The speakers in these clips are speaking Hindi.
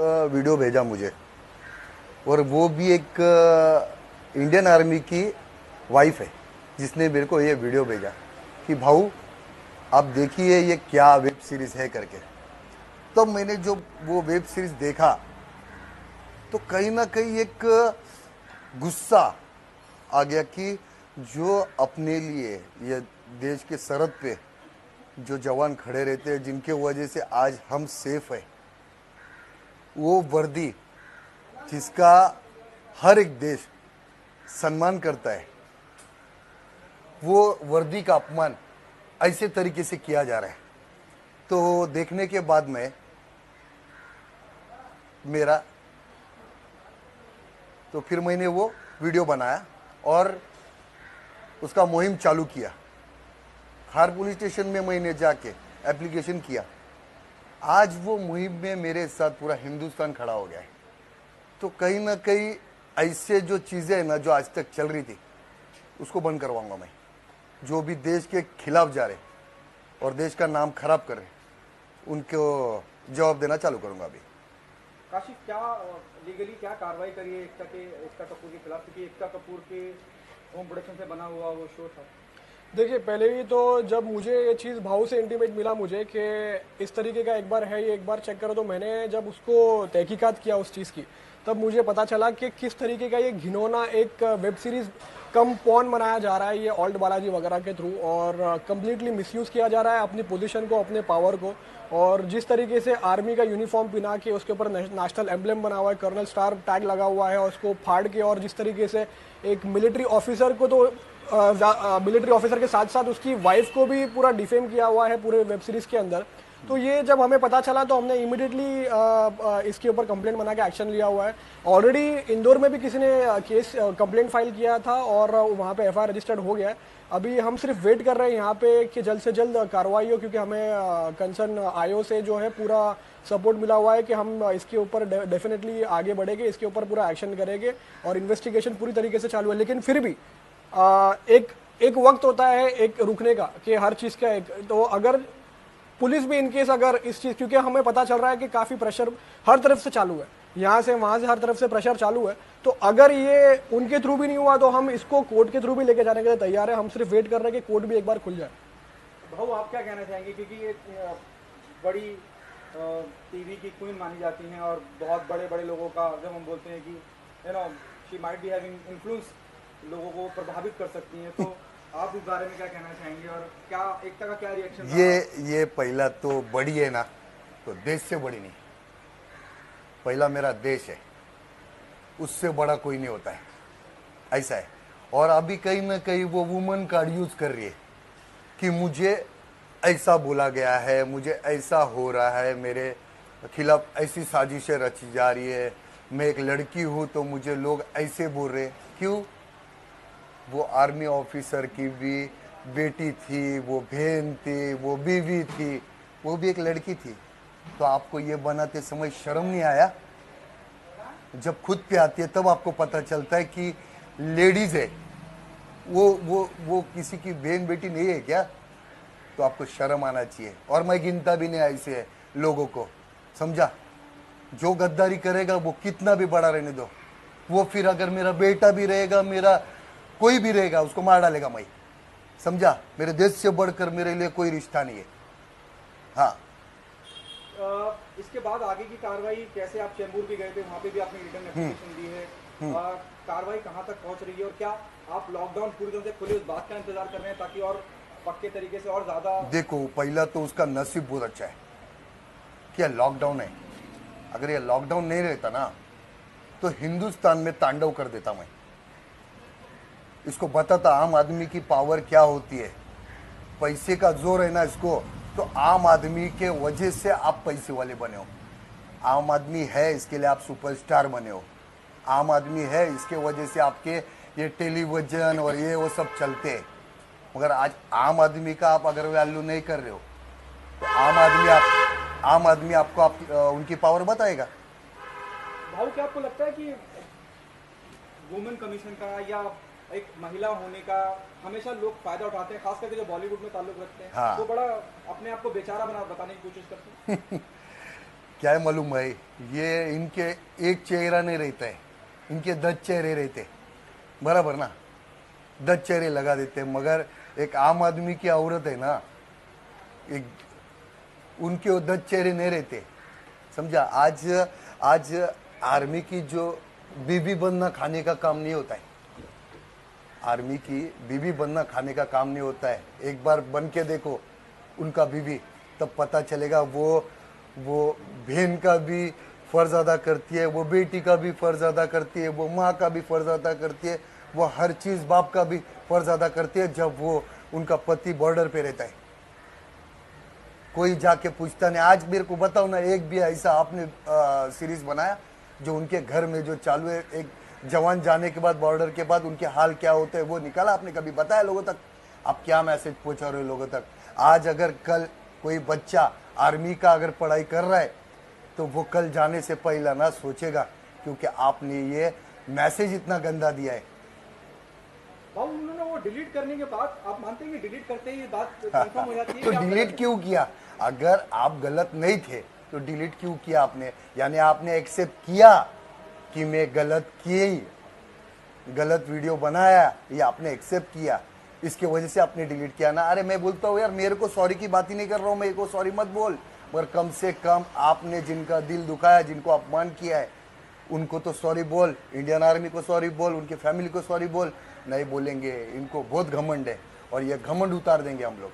वीडियो भेजा मुझे, और वो भी एक इंडियन आर्मी की वाइफ है जिसने मेरे को ये वीडियो भेजा कि भाऊ आप देखिए ये क्या वेब सीरीज है करके। तब मैंने जो वो वेब सीरीज देखा तो कहीं ना कहीं एक गुस्सा आ गया कि जो अपने लिए ये देश के सरहद पे जो जवान खड़े रहते हैं, जिनके वजह से आज हम सेफ है, वो वर्दी जिसका हर एक देश सम्मान करता है, वो वर्दी का अपमान ऐसे तरीके से किया जा रहा है। तो देखने के बाद में मेरा तो फिर मैंने वो वीडियो बनाया और उसका मुहिम चालू किया। खार पुलिस स्टेशन में मैंने जाके एप्लीकेशन किया। आज वो मुहिम में मेरे साथ पूरा हिंदुस्तान खड़ा हो गया है। तो कहीं ना कहीं ऐसे जो चीज़ें हैं ना, जो आज तक चल रही थी, उसको बंद करवाऊंगा मैं। जो भी देश के खिलाफ जा रहे और देश का नाम खराब कर रहे, उनको जवाब देना चालू करूंगा अभी। काशिफ, क्या लीगली क्या कार्रवाई करी है एकता कपूर के खिलाफ, क्योंकि एकता कपूर के होम प्रोडक्शन से बना हुआ वो शो था? देखिए, पहले ही तो जब मुझे ये चीज़ भाव से इंटीमेट मिला मुझे कि इस तरीके का एक बार है, ये एक बार चेक करो, तो मैंने जब उसको तहकीकात किया उस चीज़ की, तब मुझे पता चला कि किस तरीके का ये घिनौना एक वेब सीरीज़ कम पॉन बनाया जा रहा है ये ऑल्ट बालाजी वगैरह के थ्रू, और कम्प्लीटली मिसयूज़ किया जा रहा है अपनी पोजीशन को, अपने पावर को। और जिस तरीके से आर्मी का यूनिफॉर्म पहना के उसके ऊपर नेशनल एम्ब्लेम बना हुआ है, कर्नल स्टार टैग लगा हुआ है, और उसको फाड़ के, और जिस तरीके से एक मिलिट्री ऑफिसर को तो मिलिट्री ऑफिसर के साथ साथ उसकी वाइफ को भी पूरा डिफेम किया हुआ है पूरे वेब सीरीज के अंदर। तो ये जब हमें पता चला तो हमने इमीडिएटली इसके ऊपर कंप्लेंट बना के एक्शन लिया हुआ है। ऑलरेडी इंदौर में भी किसी ने केस कंप्लेंट फाइल किया था और वहाँ पे एफआईआर रजिस्टर्ड हो गया है। अभी हम सिर्फ वेट कर रहे हैं यहाँ पे कि जल्द से जल्द कार्रवाई हो, क्योंकि हमें कंसर्न आईओ से जो है पूरा सपोर्ट मिला हुआ है कि हम इसके ऊपर डेफिनेटली आगे बढ़ेंगे, इसके ऊपर पूरा एक्शन करेंगे, और इन्वेस्टिगेशन पूरी तरीके से चालू है। लेकिन फिर भी एक वक्त होता है एक रुकने का, कि हर चीज़ का एक, तो अगर पुलिस भी इनकेस अगर इस चीज़, क्योंकि हमें पता चल रहा है कि काफ़ी प्रेशर हर तरफ से चालू है, यहाँ से वहाँ से हर तरफ से प्रेशर चालू है, तो अगर ये उनके थ्रू भी नहीं हुआ तो हम इसको कोर्ट के थ्रू भी लेके जाने के लिए तैयार है। हम सिर्फ वेट कर रहे हैं कि कोर्ट भी एक बार खुल जाए। भाऊ, आप क्या कहना चाहेंगे, क्योंकि ये बड़ी टीवी की क्वीन मानी जाती हैं और बहुत बड़े बड़े लोगों का, जब हम बोलते हैं कि she might be having influence, लोगों को प्रभावित कर सकती हैं, तो आप इस बारे में क्या कहना चाहेंगे और क्या एकता का क्या रिएक्शन? ये पहला तो बड़ी है ना, तो देश से बड़ी नहीं, पहला मेरा देश है, उससे बड़ा कोई नहीं होता है, ऐसा है। और अभी कहीं ना कहीं वो वुमन कार्ड यूज कर रही है कि मुझे ऐसा बोला गया है, मुझे ऐसा हो रहा है, मेरे खिलाफ ऐसी साजिशें रची जा रही है, मैं एक लड़की हूं तो मुझे लोग ऐसे बोल रहे। क्यों? वो आर्मी ऑफिसर की भी बेटी थी, वो बहन थी, वो बीवी थी, वो भी एक लड़की थी। तो आपको ये बनाते समय शर्म नहीं आया? जब खुद पे आती है तब आपको पता चलता है कि लेडीज है, वो किसी की बहन बेटी नहीं है क्या? तो आपको शर्म आना चाहिए। और मैं गिनता भी नहीं ऐसे लोगों को, समझा? जो गद्दारी करेगा वो कितना भी बड़ा रहने दो, वो फिर अगर मेरा बेटा भी रहेगा, मेरा कोई भी रहेगा, उसको मार डालेगा मैं, समझा? मेरे देश से बढ़कर मेरे लिए कोई रिश्ता नहीं है। हाँ, इसके बाद आगे की कार्रवाई कैसे? आप चेंबूर भी गए थे, वहाँ पे भी आपने रिटर्न एप्लीकेशन दी है, कार्रवाई कहाँ तक पहुँच रही है, और क्या आप लॉकडाउन पूरी तरह से खुले उस बात का इंतजार कर रहे हैं ताकि और पक्के तरीके से और ज्यादा? देखो, पहला तो उसका नसीब बहुत अच्छा है कि लॉकडाउन है। अगर ये लॉकडाउन नहीं रहता ना तो हिंदुस्तान में तांडव कर देता मैं। इसको बताता आम आदमी की पावर क्या होती है, पैसे का जोर है ना इसको, तो आम आदमी के वजह से आप पैसे वाले बने हो। आम आदमी है इसके लिए आप सुपरस्टार बने हो। आम आदमी है इसके वजह से आपके ये टेलीविजन और ये वो सब चलते हैं। मगर आज आम आदमी का आप अगर वैल्यू नहीं कर रहे हो तो आम आदमी आपको उनकी पावर बताएगा। भाऊ, क्या आपको लगता है कि वुमेन कमीशन का या एक महिला होने का हमेशा लोग फायदा उठाते हैं, खास करके जो बॉलीवुड में ताल्लुक रखते हैं? हाँ। तो बड़ा अपने आप को बेचारा बताने की कोशिश करते हैं। क्या है मालूम भाई, ये इनके एक चेहरा नहीं रहता है, इनके 10 चेहरे रहते, बराबर ना, 10 चेहरे लगा देते, मगर एक आम आदमी की औरत है ना, एक उनके वो 10 चेहरे नहीं रहते, समझा। आज आज आर्मी की जो बीबी बनना खाने का काम नहीं होता है, आर्मी की बीबी बनना खाने का काम नहीं होता है। एक बार बन के देखो उनका बीबी, तब पता चलेगा वो बहन का भी फर्ज अदा करती है, वो बेटी का भी फर्ज अदा करती है, वो माँ का भी फर्ज अदा करती है, वो हर चीज़ बाप का भी फर्ज अदा करती है जब वो उनका पति बॉर्डर पे रहता है। कोई जाके पूछता नहीं। आज मेरे को बताओ ना, एक भी ऐसा आपने सीरीज बनाया जो उनके घर में जो चालू है, एक जवान जाने के बाद बॉर्डर के बाद उनके हाल क्या होते हैं वो निकाला आपने, कभी बताया लोगों तक? आप क्या मैसेज पहुंचा रहे हो लोगों तक? आज अगर कल कोई बच्चा आर्मी का अगर पढ़ाई कर रहा है तो वो कल जाने से पहला ना सोचेगा, क्योंकि आपने ये मैसेज इतना गंदा दिया है। भाव उन्होंने वो डिलीट करने के बाद आप मानते हैं कि डिलीट करते ही बात कंफर्म हो जाती है तो कि आप डिलीट गलत क्यों किया? अगर आप गलत नहीं थे तो डिलीट क्यों किया आपने? यानी आपने एक्सेप्ट किया कि मैं गलत की, गलत वीडियो बनाया, ये आपने एक्सेप्ट किया, इसके वजह से आपने डिलीट किया ना। अरे मैं बोलता हूँ यार, मेरे को सॉरी की बात ही नहीं कर रहा हूँ, मेरे को सॉरी मत बोल, मगर कम से कम आपने जिनका दिल दुखाया, जिनको अपमान किया है, उनको तो सॉरी बोल, इंडियन आर्मी को सॉरी बोल, उनके फैमिली को सॉरी बोल। नहीं बोलेंगे, इनको बहुत घमंड है और ये घमंड उतार देंगे हम लोग।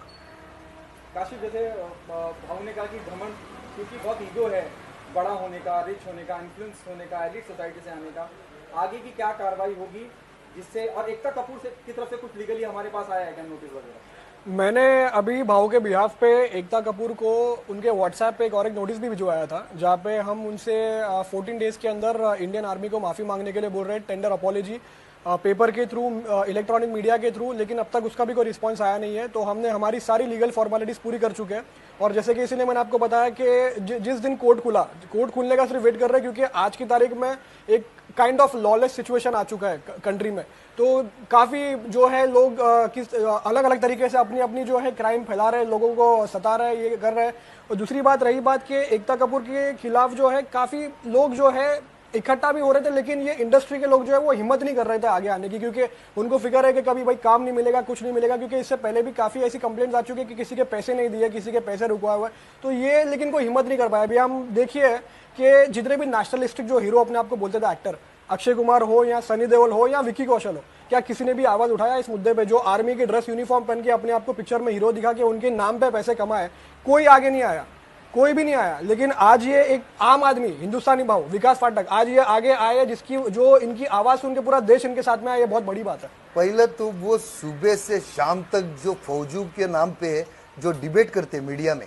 काशिफ, जैसे भाव ने कहा कि घमंड, क्योंकि बहुत ईगो है बड़ा होने का, रिच होने का, इन्फ्लुएंस होने का, एलिट सोसाइटी से आने का, आगे की क्या कार्रवाई होगी जिससे, और एकता कपूर से की तरफ से कुछ लीगली हमारे पास आया है क्या नोटिस वगैरह? मैंने अभी भाव के बिहाफ पे एकता कपूर को उनके व्हाट्सएप पे एक और एक नोटिस भी भिजवाया था, जहाँ पे हम उनसे 14 डेज के अंदर इंडियन आर्मी को माफ़ी मांगने के लिए बोल रहे हैं, टेंडर अपॉलॉजी पेपर के थ्रू, इलेक्ट्रॉनिक मीडिया के थ्रू, लेकिन अब तक उसका भी कोई रिस्पांस आया नहीं है। तो हमने हमारी सारी लीगल फॉर्मेलिटीज़ पूरी कर चुके हैं। और जैसे कि इसीलिए मैंने आपको बताया कि जिस दिन कोर्ट खुला, कोर्ट खुलने का सिर्फ वेट कर रहे हैं, क्योंकि आज की तारीख में एक काइंड ऑफ लॉलेस सिचुएशन आ चुका है कंट्री में। तो काफ़ी जो है लोग किस अलग अलग तरीके से अपनी अपनी जो है क्राइम फैला रहे हैं, लोगों को सता रहे हैं, ये कर रहे हैं। और दूसरी बात रही बात कि एकता कपूर के खिलाफ जो है काफ़ी लोग जो है इकट्ठा भी हो रहे थे, लेकिन ये इंडस्ट्री के लोग जो है वो हिम्मत नहीं कर रहे थे आगे आने की, क्योंकि उनको फिक्र है कि कभी भाई काम नहीं मिलेगा, कुछ नहीं मिलेगा, क्योंकि इससे पहले भी काफ़ी ऐसी कंप्लेंट्स आ चुकी है कि किसी के पैसे नहीं दिए, किसी के पैसे रुकवा हुआ है। तो ये लेकिन कोई हिम्मत नहीं कर पाया। अभी हम देखिए कि जितने भी नेशनलिस्टिक जो हीरो अपने आप को बोलते थे एक्टर, अक्षय कुमार हो या सनी देओल हो या विक्की कौशल हो, क्या किसी ने भी आवाज उठाया इस मुद्दे पे? जो आर्मी की ड्रेस यूनिफॉर्म पहन के अपने आप को पिक्चर में हीरो दिखा के उनके नाम पे पैसे कमाए, कोई आगे नहीं आया, कोई भी नहीं आया। लेकिन आज ये एक आम आदमी, हिंदुस्तानी भाव विकास फाटक, आज ये आगे आए, जिसकी जो इनकी आवाज सुन के पूरा देश इनके साथ में आया, ये बहुत बड़ी बात है। पहले तो वो सुबह से शाम तक जो फौजियों के नाम पे जो डिबेट करते मीडिया में,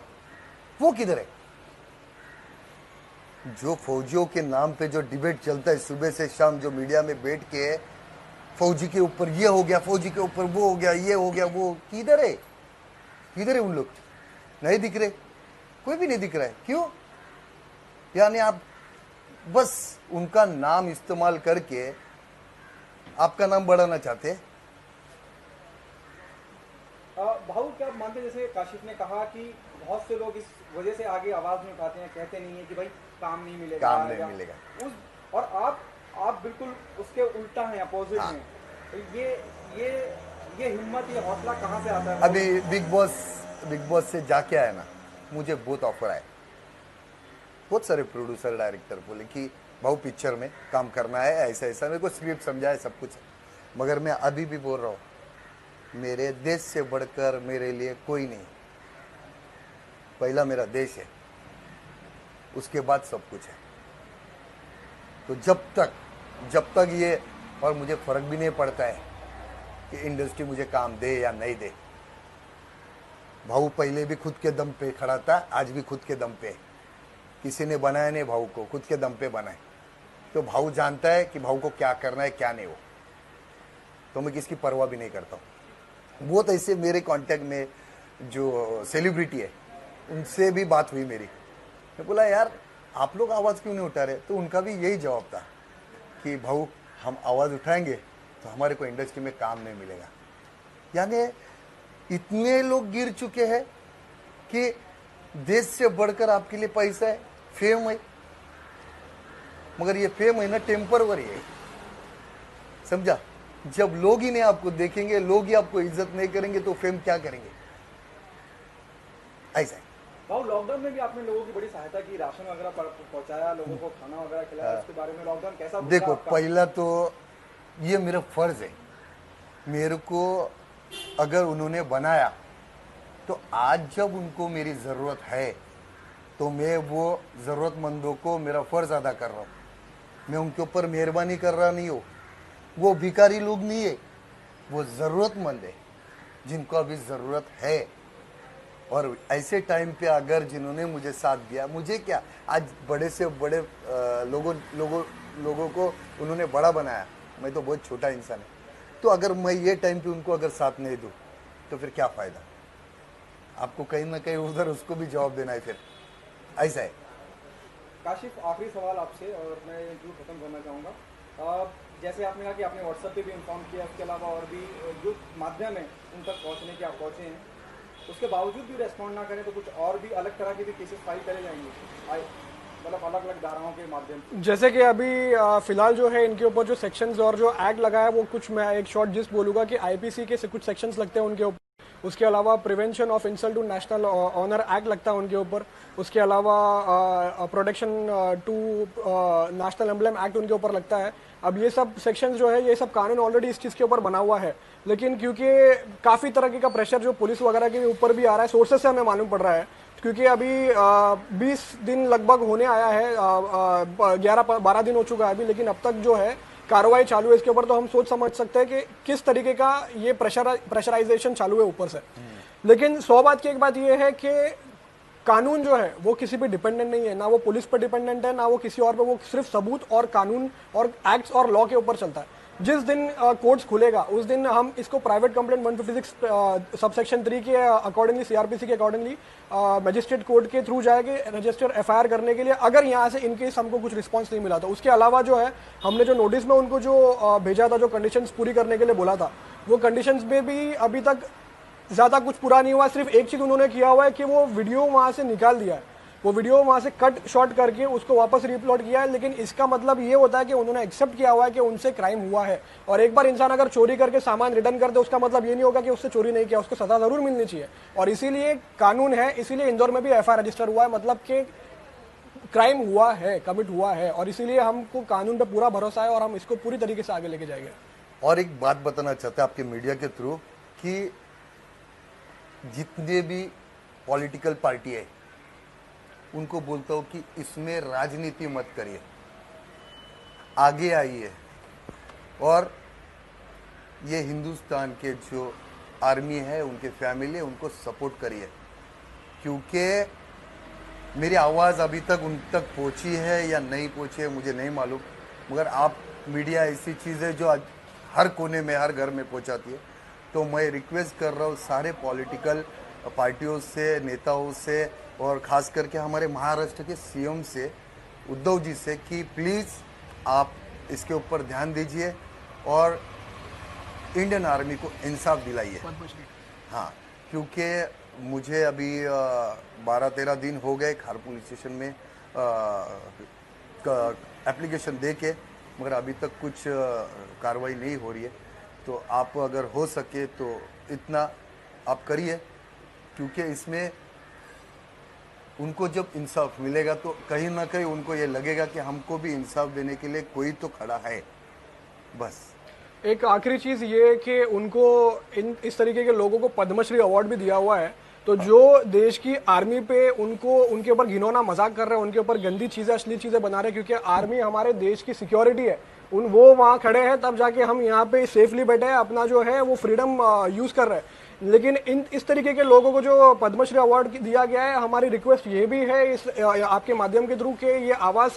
वो किधर है? जो फौजियों के नाम पे जो डिबेट चलता है सुबह से शाम, जो मीडिया में बैठ के फौजी के ऊपर ये हो गया, फौजी के ऊपर वो हो गया, ये हो गया, वो किधर है? किधर है उन लोग? नहीं दिख रहे, कोई भी नहीं दिख रहा है। क्यों? यानी आप बस उनका नाम इस्तेमाल करके आपका नाम बढ़ाना चाहते हैं। भाऊ, क्या आप मानते हैं, जैसे काशिफ ने कहा कि बहुत से लोग इस वजह से आगे आवाज नहीं उठाते हैं, कहते नहीं है कि भाई काम नहीं मिलेगा, काम नहीं मिलेगा। और आप बिल्कुल उसके उल्टा हैं, अपोजिट हैं। तो ये हिम्मत, ये हौसला कहाँ से आता है? अभी बिग बॉस से जाके आया ना, मुझे बहुत ऑफर आए, बहुत सारे प्रोड्यूसर डायरेक्टर बोले कि भाऊ पिक्चर में काम करना है, ऐसा ऐसा, मेरे को स्क्रिप्ट समझा है, सब कुछ। मगर मैं अभी भी बोल रहा हूँ, मेरे देश से बढ़कर मेरे लिए कोई नहीं। पहला मेरा देश है, उसके बाद सब कुछ है। तो जब तक ये, और मुझे फर्क भी नहीं पड़ता है कि इंडस्ट्री मुझे काम दे या नहीं दे। भाऊ पहले भी खुद के दम पे खड़ा था, आज भी खुद के दम पे। किसी ने बनाया नहीं भाऊ को, खुद के दम पे बनाए। तो भाऊ जानता है कि भाऊ को क्या करना है, क्या नहीं हो। तो मैं किसकी परवाह भी नहीं करता हूँ। बहुत ऐसे मेरे कांटेक्ट में जो सेलिब्रिटी है, उनसे भी बात हुई मेरी। मैं बोला यार आप लोग आवाज़ क्यों नहीं उठा रहे? तो उनका भी यही जवाब था कि भाऊ हम आवाज़ उठाएंगे तो हमारे को इंडस्ट्री में काम नहीं मिलेगा। यानी इतने लोग गिर चुके हैं कि देश से बढ़कर आपके लिए पैसा है, फेम है, मगर ये फेम है ना टेम्परवरी है, समझा। जब लोग ही नहीं आपको देखेंगे, लोग ही आपको इज्जत नहीं करेंगे तो फेम क्या करेंगे, ऐसा है। भाव लॉकडाउन में भी आपने लोगों की बड़ी सहायता की, राशन वगैरह पहुंचाया, लोगों को खाना वगैरह खिलाया, उसके बारे में लॉकडाउन कैसा गुजरा देखो आपका? पहला तो ये मेरा फर्ज है, मेरे को अगर उन्होंने बनाया तो आज जब उनको मेरी ज़रूरत है तो मैं वो ज़रूरतमंदों को मेरा फ़र्ज़ अदा कर रहा हूँ। मैं उनके ऊपर मेहरबानी कर रहा नहीं हूँ, वो भिखारी लोग नहीं है, वो ज़रूरतमंद है जिनको अभी ज़रूरत है। और ऐसे टाइम पे अगर जिन्होंने मुझे साथ दिया, मुझे क्या, आज बड़े से बड़े लोगों को उन्होंने बड़ा बनाया, मैं तो बहुत छोटा इंसान है। तो अगर मैं ये टाइम पे उनको अगर साथ नहीं दूँ तो फिर क्या फ़ायदा, आपको कहीं ना कहीं उधर उसको भी जवाब देना है, फिर ऐसा है। काशिफ, आखिरी सवाल आपसे और मैं इंटरव्यू खत्म करना चाहूँगा। जैसे आपने कहा कि आपने व्हाट्सएप पे भी इन्फॉर्म किया, उसके अलावा और भी जो माध्यम है उन तक पहुँचने के आप पहुँचे हैं, उसके बावजूद भी रेस्पॉन्ड ना करें तो कुछ और भी अलग तरह के भी केसेस फाइल करे जाएंगे, मतलब अलग अलग धाराओं के माध्यम से? जैसे कि अभी फिलहाल जो है इनके ऊपर जो सेक्शंस और जो एक्ट लगा है वो कुछ, मैं एक शॉर्ट जिस्ट बोलूँगा कि आईपीसी के कुछ सेक्शंस लगते हैं उनके ऊपर। उसके अलावा prevention of insult to national honour act लगता है उनके ऊपर। उसके अलावा protection to national emblem act उनके ऊपर लगता है। अब ये सब सेक्शंस जो है, ये सब कानून ऑलरेडी इस चीज़ के ऊपर बना हुआ है, लेकिन क्योंकि काफ़ी तरह का प्रेशर जो पुलिस वगैरह के ऊपर भी आ रहा है, सोर्सेस से हमें मालूम पड़ रहा है, क्योंकि अभी 20 दिन लगभग होने आया है, 11-12 दिन हो चुका है अभी, लेकिन अब तक जो है कार्रवाई चालू है इसके ऊपर। तो हम सोच समझ सकते हैं कि किस तरीके का ये प्रेशराइजेशन चालू है ऊपर से। लेकिन 100 बात की एक बात ये है कि कानून जो है वो किसी पे डिपेंडेंट नहीं है, ना वो पुलिस पर डिपेंडेंट है, ना वो किसी और पे, वो सिर्फ सबूत और कानून और एक्ट्स और लॉ के ऊपर चलता है। जिस दिन कोर्ट्स खुलेगा उस दिन हम इसको प्राइवेट कंप्लेंट 156 सबसेक्शन 3 के अकॉर्डिंगली, सीआरपीसी के अकॉर्डिंगली मजिस्ट्रेट कोर्ट के थ्रू जाएंगे रजिस्टर एफआईआर करने के लिए, अगर यहाँ से इनकेस हमको कुछ रिस्पांस नहीं मिला तो। उसके अलावा जो है हमने जो नोटिस में उनको जो भेजा था, जो कंडीशंस पूरी करने के लिए बोला था, वो कंडीशंस में भी अभी तक ज़्यादा कुछ पूरा नहीं हुआ। सिर्फ एक चीज़ उन्होंने किया हुआ है कि वो वीडियो वहाँ से निकाल दिया है, वो वीडियो वहाँ से कट शॉट करके उसको वापस रिअपलोड किया है। लेकिन इसका मतलब ये होता है कि उन्होंने एक्सेप्ट किया हुआ है कि उनसे क्राइम हुआ है। और एक बार इंसान अगर चोरी करके सामान रिटर्न कर दे, उसका मतलब ये नहीं होगा कि उससे चोरी नहीं किया, उसको सजा जरूर मिलनी चाहिए। और इसीलिए कानून है, इसीलिए इंदौर में भी एफआईआर रजिस्टर हुआ है, मतलब कि क्राइम हुआ है, कमिट हुआ है, और इसीलिए हमको कानून पर पूरा भरोसा है और हम इसको पूरी तरीके से आगे लेके जाएंगे। और एक बात बताना चाहते हैं आपके मीडिया के थ्रू कि जितने भी पॉलिटिकल पार्टी है उनको बोलता हूँ कि इसमें राजनीति मत करिए, आगे आइए और ये हिंदुस्तान के जो आर्मी है, उनके फैमिली है, उनको सपोर्ट करिए, क्योंकि मेरी आवाज़ अभी तक उन तक पहुँची है या नहीं पहुँची है मुझे नहीं मालूम, मगर आप मीडिया ऐसी चीज़ है जो आज हर कोने में, हर घर में पहुँचाती है। तो मैं रिक्वेस्ट कर रहा हूँ सारे पॉलिटिकल पार्टियों से, नेताओं से, और ख़ास करके हमारे महाराष्ट्र के सीएम से, उद्धव जी से, कि प्लीज़ आप इसके ऊपर ध्यान दीजिए और इंडियन आर्मी को इंसाफ दिलाइए। हाँ, क्योंकि मुझे अभी 12-13 दिन हो गए खार पुलिस स्टेशन में एप्लीकेशन दे के, मगर अभी तक कुछ कार्रवाई नहीं हो रही है। तो आप अगर हो सके तो इतना आप करिए, क्योंकि इसमें उनको जब इंसाफ मिलेगा तो कहीं ना कहीं उनको ये लगेगा कि हमको भी इंसाफ देने के लिए कोई तो खड़ा है। बस एक आखिरी चीज़ ये कि उनको इस तरीके के लोगों को पद्मश्री अवार्ड भी दिया हुआ है। तो जो देश की आर्मी पे उनके ऊपर घिनौना मजाक कर रहे हैं, उनके ऊपर गंदी चीज़ें, अश्लील चीज़ें बना रहे हैं, क्योंकि आर्मी हमारे देश की सिक्योरिटी है, वो वहाँ खड़े हैं तब जाके हम यहाँ पे सेफली बैठे हैं, अपना जो है वो फ्रीडम यूज़ कर रहे हैं। लेकिन इस तरीके के लोगों को जो पद्मश्री अवार्ड दिया गया है, हमारी रिक्वेस्ट ये भी है इस आपके माध्यम के थ्रू कि ये आवाज़